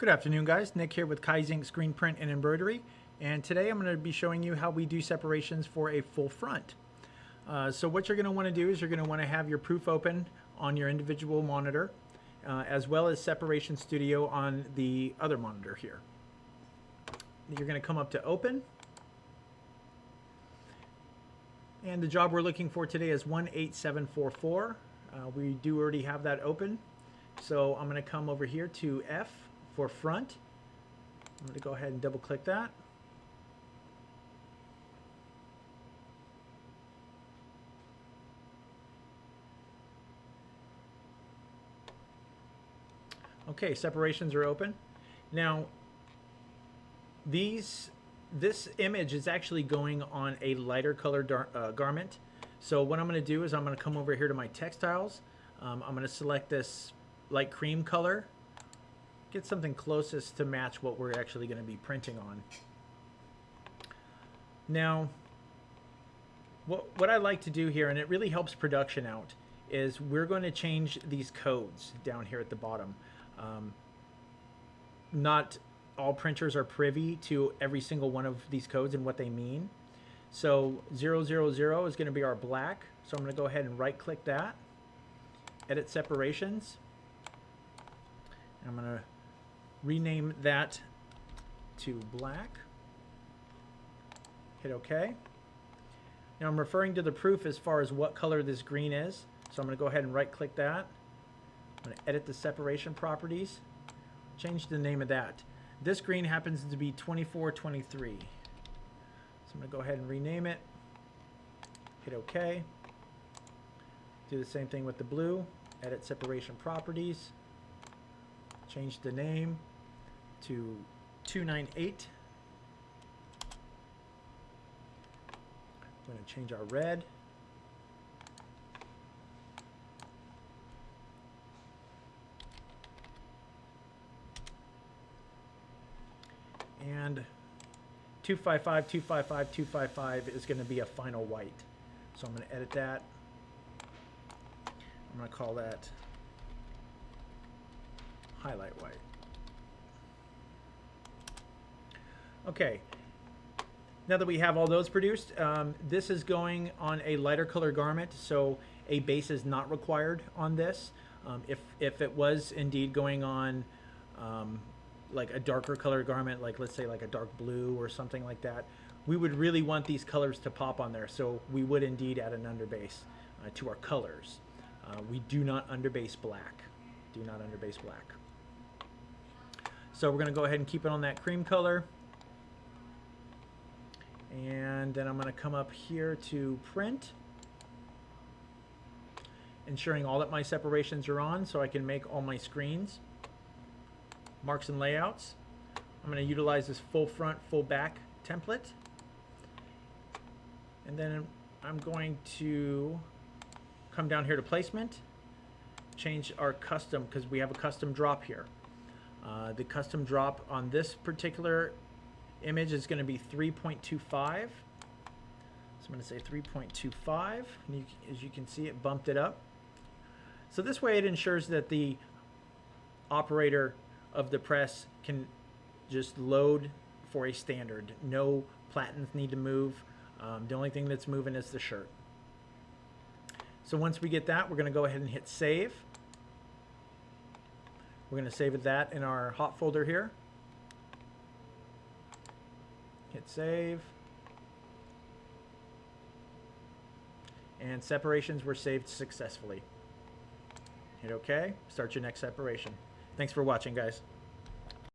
Good afternoon, guys. Nick here with Kaizink Screen Print and Embroidery, and today I'm going to be showing you how we do separations for a full front. So what you're going to want to do is you're going to want to have your proof open on your individual monitor, as well as Separation Studio on the other monitor here. You're going to come up to open, and the job we're looking for today is 18744. We do already have that open, so I'm going to come over here to F for front. I'm going to go ahead and double click that. Okay, separations are open. Now, this image is actually going on a lighter color garment. So what I'm going to do is I'm going to come over here to my textiles. I'm going to select this light cream color. Get something closest to match what we're actually going to be printing on. Now, what I like to do here, and it really helps production out, is we're going to change these codes down here at the bottom. Not all printers are privy to every single one of these codes and what they mean. So 000 is going to be our black. So I'm going to go ahead and right click that, edit separations. I'm going to rename that to black. Hit OK. Now I'm referring to the proof as far as what color this green is. So I'm going to go ahead and right click that. I'm going to edit the separation properties. Change the name of that. This green happens to be 2423. So I'm going to go ahead and rename it. Hit OK. Do the same thing with the blue. Edit separation properties. Change the name to 298. I'm going to change our red. And 255, 255, 255 is going to be a final white. So I'm going to edit that. I'm going to call that highlight white. Okay, now that we have all those produced, this is going on a lighter color garment, so a base is not required on this. If it was indeed going on like a darker color garment, like let's say like a dark blue or something like that, we would really want these colors to pop on there, so we would indeed add an underbase to our colors. We do not underbase black. Do not underbase black. So we're going to go ahead and keep it on that cream color. And then I'm going to come up here to print, ensuring all that my separations are on so I can make all my screens. Marks and layouts. I'm going to utilize this full front, full back template. And then I'm going to come down here to placement, change our custom, because we have a custom drop here. The custom drop on this particular image is going to be 3.25. So I'm going to say 3.25. And as you can see, it bumped it up. So this way it ensures that the operator of the press can just load for a standard. No platens need to move. The only thing that's moving is the shirt. So once we get that, we're going to go ahead and hit save. We're going to save that in our hot folder here. Hit save. And separations were saved successfully. Hit OK. Start your next separation. Thanks for watching, guys.